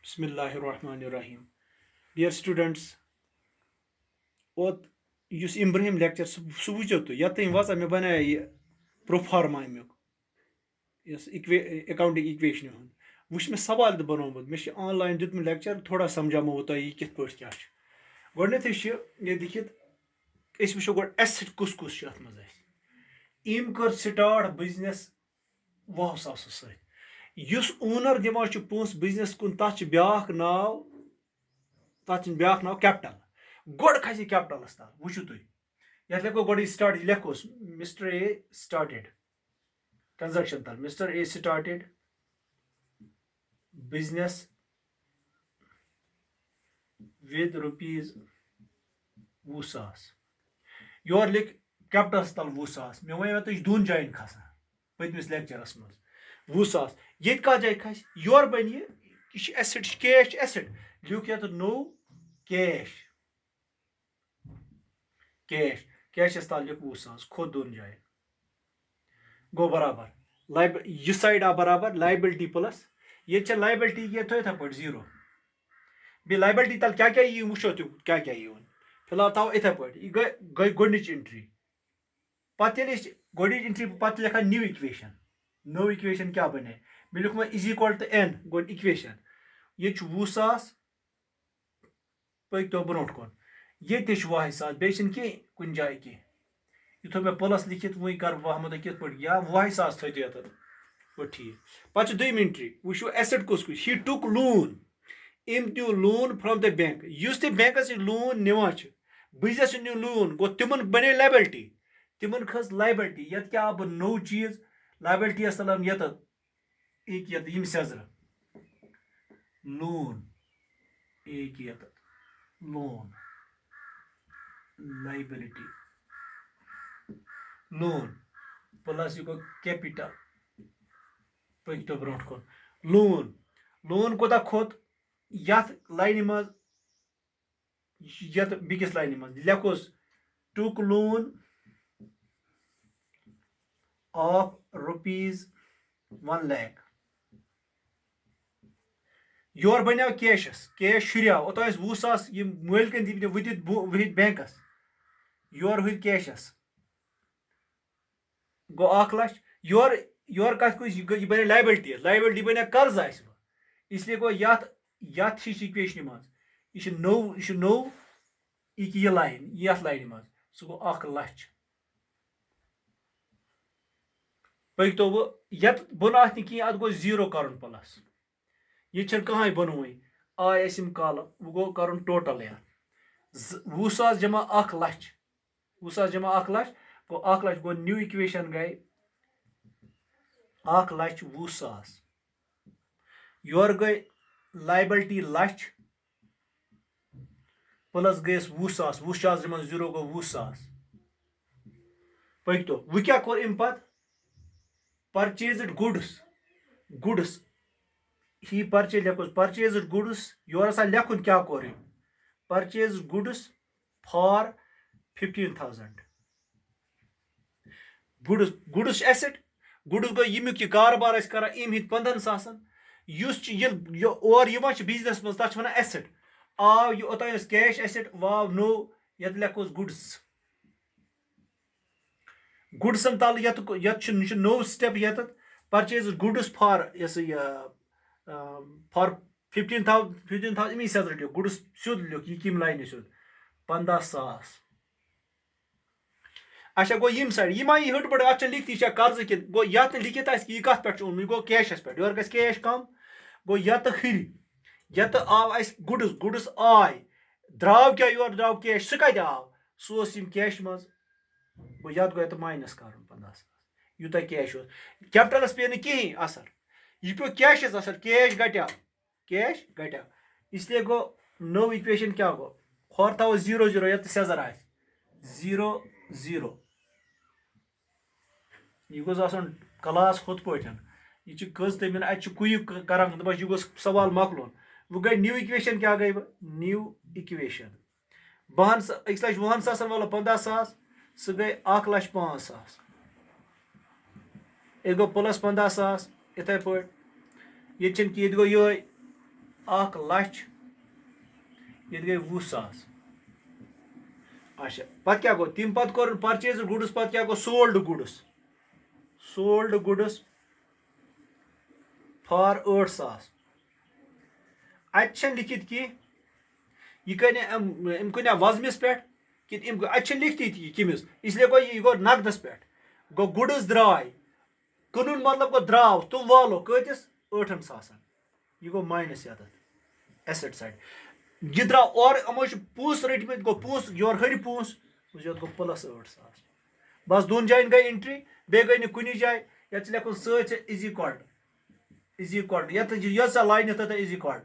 Bismillahirrahmanirrahim. Dear students, ओत use Ibrahim lecture सह वुचो तो यतन वचा मे बनाया ये प्रोफार्मा अमुक अकाउंटिंग इक्वेशन हूँ वुच मे सवाल तो बनोमुत मे ऑनलाइन दितम लेक्चर थोड़ा समझामो तुह यह कित पे क्या गोडनेथ ये दिखित वो गो एसेट कुस कुस अत मज इम कर स्टार्ट बिजनेस 10,000 सत ओनर दिवान पोस बिजनेस कुन तथ ब्याख नाव तथ ब्याख नाव कैपिटल गोड खस कैपिटलस तल वुचु तुम ये लिखो गोड स्टार्ट लिखोस मिस्टर ए स्टार्टेड ट्रांजैक्शन तल mister A started business with rupees 20,000 योर लिख कैपिटलस तल 20,000 मे वन तुझ दोन जायन खसान पतमिस लेक्चरस मज 20,000 ये कत जाय खस योर बन यह एसेट कैश एसेट लिख ये नो कैश कैश कैशस तल लिख 20,000 खो दोन जायन गो बराबर यह साइड आ बराबर लाइबिलिटी प्लस ये लाइबिलिटी ये थो इथे पे 0 बे लाइबिलिटी तल क्या क्या यी वो क्या क्या यी फिलहाल थो इथे पे गई गोडनिच एंट्री पे गोडनिच एंट्री पे लिखा न्यू इक्वेशन क्या बने मे लिख is equal to n go equation ये 20,000 पक तो ब्रो कुन ये वाह सास बे कह कुन जाए कह यह थो मे प्लस लिखित वही कर वह कित पे या वाह सास थो ये ठीक पे दोम एंट्री वो एसेट कुस कुछ ही टुक लोन इम new loan from the bank युस ते बैंक लोन निवान बिजनेस न्यू लोन गो तिमन बने लाइबिलिटी तिमन खस लाइबिलिटी ये क्या अब नो चीज लाइबिलिटी तलान ये यम सेजर लोन एक लोन लाइबिलिटी लोन प्लस यह गो कैपिटल पक तो ब्रो कुन लोन लोन कोता खोत यथ लाइन मज यथ बिकिस लाइन मज लिखोस टुक लोन ऑफ रुपीज 1 लाख योर बनो कैशस कैश शुरियाव ओत 20,000 मालिकन दी वहित बैंकस योर हुई कैशस गो 1 लाख योर योर कत यह बने लाइबिलिटी लाइबिलिटी बने कर्ज इसलिए गो यथ इक्वेशन मज यह नो यह लाइन यथ लाइन मज सह गो 1 लाख पक तो वो यत बन अत अत गो 0 कर प्लस ये कह बनवे आय कॉलम वो गो कर टोटल या 20,000 जमा 1 लाख 20,000 जमा 1 लाख गो 1 लाख गो न्यू इक्वेशन गई 1,20,000 योर गई लाइबिलिटी लच प्लस गई 20,000 20,000 जमा 0 गो 20,000 पक तो वो क्या कोर अम पत परचेज्ड गुड्स ही परचेज लिखोस परचेज्ड गुड्स योर लिखुन क्या कोर purchased goods for 15,000 goods asset goods गो यमुक यह कारोबार कर अम हित 15,000 और बिजनेस मज तथ वन एसेट आव यह ओत कैश एसेट वाव नो ये लिखोस गुड्सन तल ये नो स्टेप ये परचेज गुड्स फॉर फॉर 15,000 अमी सेज लिख गुड्स सुद लिख यह कम लाइन सुद 15,000 अच्छा गो यम साइड यह मा यह हट पड़ अत लिखती कर्ज कि गो ये लिखित यह कत पे ओन यह गो कैशस पे योर गस कैश कम गो ये हर ये आव गुड्स गुड्स आय द्राव क्या योर द्राव कैश सह कत आव सह कैश मज गो ये गो माइनस कर 15,000 यूत कैश कैपिटलस पे कहें असर यह पे कैशस असर कैश घटा इसलिए गो नो इक्वेशन क्या गो खोर थो 0 0 ये सेजर आ 0 0 यह गोस क्लास हुत पे यह कज तमिन अत कुक कर यह गोस सवाल मकलोन वो गई न्यू इक्वेशन क्या गई न्यू इक्वेशन 1,50,000 वाला 15,000 सह गई 1,05,000 यह गो प्लस 15,000 इथे पे ये गो ये 1,00,000 ये गई 20,000 अच्छा पत क्या गो तम पत कोर परचेज गुड्स पत क्या गो सोल्ड गुड्स फॉर 8,000 अत लिखित कि यह कन अम कुन वजमस पे कि अत लिखती किमिस इसलिए गो यह गो नकदस पे गो गुड्स द्राय कुन मतलब गो द्राव तुम वालो कतिस 8,000 यह गो माइनस ये एसेट साइड यह द्राव और यमो पोस रटमत गो पोस योर हर पोस ये गो प्लस 8,000 बस दोन जायन गई एंट्री बे गई कुन जाए ये लेखन सत इज इक्वल ये लाइन तथा इज इक्वल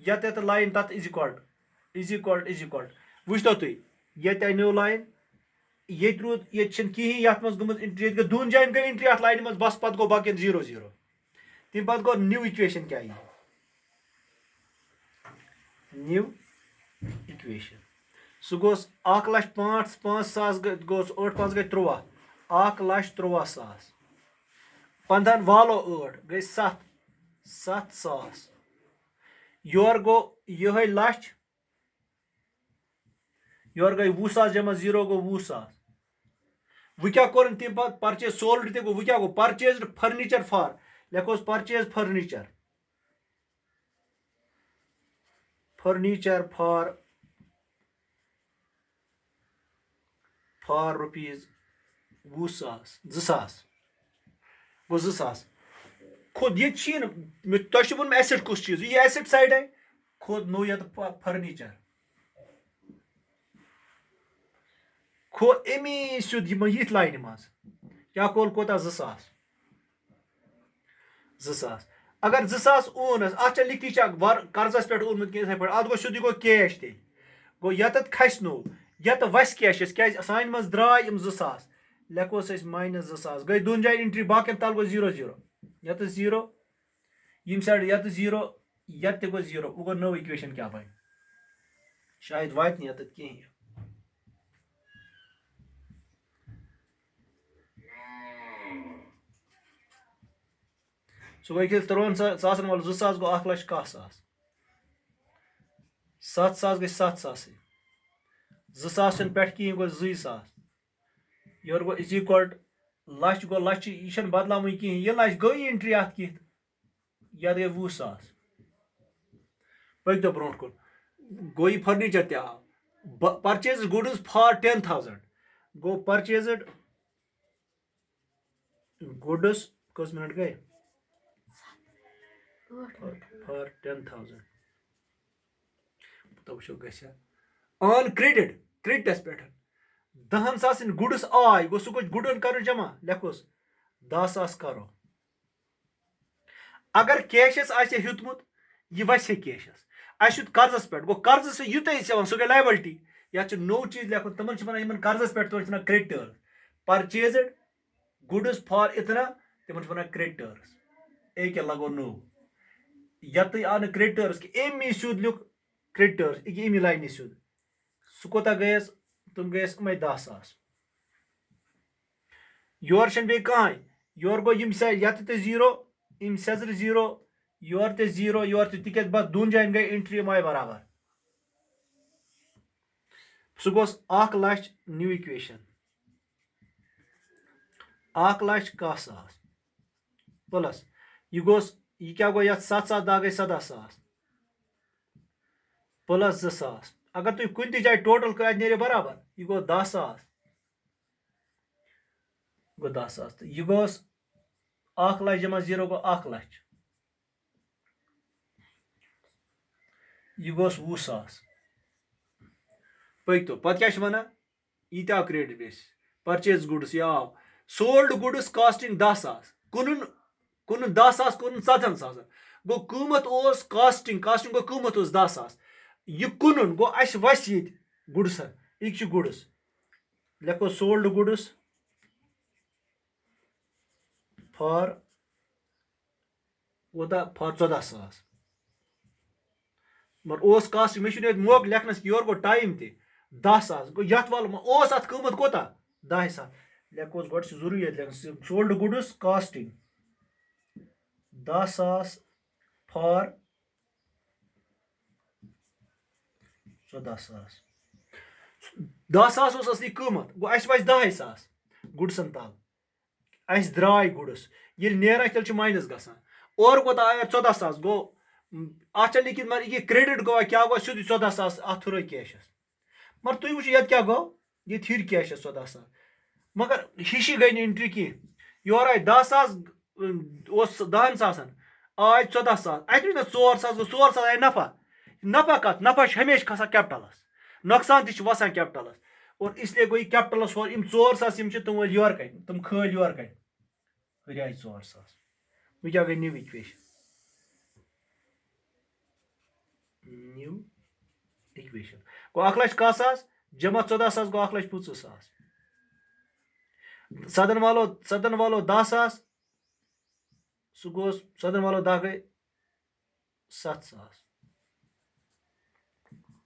ये लाइन तथ इज इक्वल वुचतो तुम ये अनो लाइन ये रूद ये कहें ये मज गई एंट्री ये दोन जायन गई एंट्री अत लाइन मज बस पत गो बाकी 0-0 तम पत गो न्यू इक्वेशन क्या न्यू इक्वेशन सह गोस 1,05,5,000 गोस 8 गई 13 1,13,000 15 वालो 8 गई 7,000 योर गो यह लच योर गई 20,000 जमा 0 गो 20,000 वो क्या कोर तम पे परचेज सोल्ड वो क्या गो परचेज फर्नीचर फॉर लिखोस परचेज फर्नीचर फॉर रुपीज 20,000 गो 2,000 खुद ये तुम वो एसेट कुछ चीज ये एसेट साइड है खुद नो ये फर्नीचर खो अमी सुद ये लाइन मज क्या कोल कोता 2,000 अगर 2,000 ओन अत लिखती कर्जस पे ओनमुत पे अत गो सुद गो कैश तेल गो यत खस नो यत वस कैश क्या सान मज द्राय 2,000 लेखोस माइनस 2,000 गई दोन जायन एंट्री बाकी तल गो 0-0 यत 0 यम साइड यत 0 यत गो 0 वो गो नो इक्वेशन क्या बन शायद वात यत कहें सो गई 13,000 वाल 2,000 गो 1,10,000 7,000 गई 7,000 2,000 पे कहें गो 2,000 योर गो इज इक्वल लच गो लच यह बदलाव कहें यह लच गई एंट्री अत कत ये गई 20,000 पकतो ब्रो कुन गो यह फर्नीचर ते आव purchase goods for 10,000 go purchase goods कस मिनट गए फॉर 10,000 तो वो गया ऑन क्रेडिटस पे 10,000 गुड्स आय गो सह गुडन कर जमा लेखोस 10,000 करो अगर कैशस हेतमुत यह वस कैशस अत कर्जस पे गो कर्ज से यूत सह गई लाइबिलिटी या नो चीज लेखन तमन वन कर्जस पे one creditors purchase goods for इतना तमन वन क्रेडिटर्स एक लगो नो यत आव न क्रेडिटर्स कि अमी सुद लिख क्रेडिटर्स अमी लाइन सुद सह कोता गयस तुम गयस 10,000 योर बे कहें योर गो यत 0 यम सेजर 0 योर 0 योर तिक बस दोन जायन गई एंट्री आय बराबर सह गोस 1,00,000 न्यू इक्वेशन 1,10,000 प्लस यह गोस यह क्या गो ये 7,000 दा गई 17,000 प्लस 2,000 अगर तुम कुन जाए टोटल कर नीर बराबर यह गो 10,000 गो 10,000 तो यह गोस 1,00,000 जमा 0 गो 1,00,000 यह गोस 20,000 पकतो पत क्या वन यह आव क्रेडिट बेस परचेज गुड्स यह आव सोल्ड गुड्स कॉस्टिंग 10,000 कुन 10,000 कुन 7,000 गो कीमत कॉस्टिंग गो कीमत 10,000 यह कुन गो अस वस ये गुड्स यह गुड्स लेखो सोल्ड गुड्स फॉर कोता फॉर 14,000 मगर कास्ट मे मौक लेखनस कि योर गो टाइम ते 10,000 गो ये वाल अत कीमत कोता 10,000 लेखोस गो जरूरी लेखन सोल्ड गुड्स कॉस्टिंग 10,000 फॉर 14,000 10,000 ओस असली कीमत गो अस वज 10,000 गुडसन तल अस द्राय गुडस ये नेरान तेल माइनस गसान और कोत आया 14,000 गो अत लिखित मगर ये क्रेडिट गो क्या गो सीधे 14,000 अत हुर कैशस मगर तुम वो ये क्या गो ये हिर कैशस 14,000 मगर हिशी गई एंट्री की योर आय 10,000 10,000 आय 14,000 अत 4,000 4,000 आय नफा नफा कत नफा हमेशा खसान कैपिटलस नुकसान वसान कैपिटलस और इसलिए गो कैपिटलस हो 4,000 तुम वल योर कन तुम खल योर कन हुर आय 4,000 वो क्या गई न्यू इक्वेशन गो 1,01,000 जमा 14,000 गो 1,50,000 सदन वालो 10,000 सह गो सदन वालो 10 गई 7,000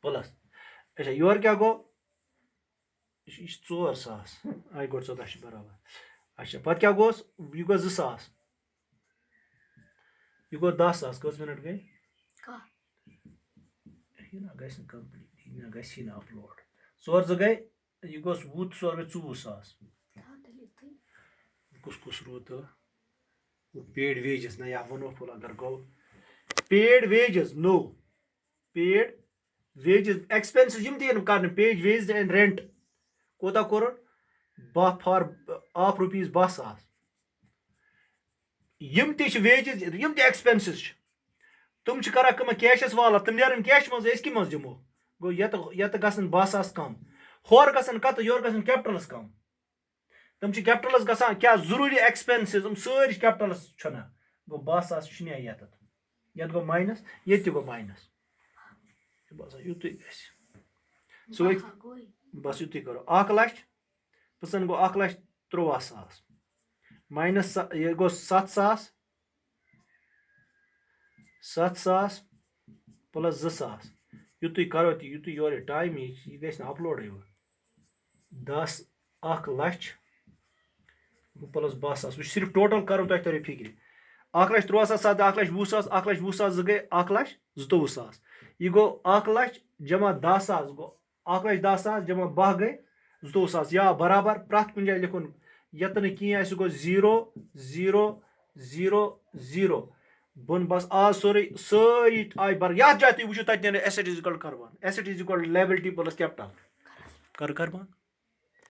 प्लस अच्छा योर क्या गो 4,000 आय गो 14 बराबर अच्छा पत क्या गोस यह गो 2,000 यह गो 10,000 कस मिनट गई यह कंप्लीट यह गई अपलोड 4 गई यह गोस 20 4 गई 24,000 कुस रोत पेड वेजेस ना या वनो फुल अगर गो पेड वेजेस नो पेड वेजेस एक्सपेंसेस यम तीन कर पेड वेज एंड रेंट कोता कोर फॉर ऑफ रुपीज 12,000 यम ती वेजेस यम ती एक्सपेंसेस तुम करा कम कैशस वाला तुम नेरन कैश मज अस कम दिमो गो यत गसन 12,000 कम होर गसन कत योर गसन कैपिटलस कम तुम कैपिटलस गसान क्या जरूरी एक्सपेंसेस तुम सारी कैपिटलस छना गो 12,000 ये गो माइनस ये गो माइनस बस युत सो बस युत करो 1,00,000 पसन गो 1,13,000 माइनस ये गो 7,000 7,000 प्लस 2,000 युत करो युत योर टाइम यह गई अपलोड 10 1,00,000 प्लस 12,000 सिर्फ टोटल करो तुम तरी फिक्र 1,13,000 1,20,000 1,20,000 गई 1,22,000 यह गो 1,00,000 जमा 10,000 गो 1,10,000 जमा 12 गई 2,000 या बराबर प्रत कुछ जाए लिखुन यत कह गो 0 0 0 0 बन बस आज सारी आय बर ये जाए तुम वो तक एसेट इज इक्वल करवान asset is equal liability plus capital कर बंद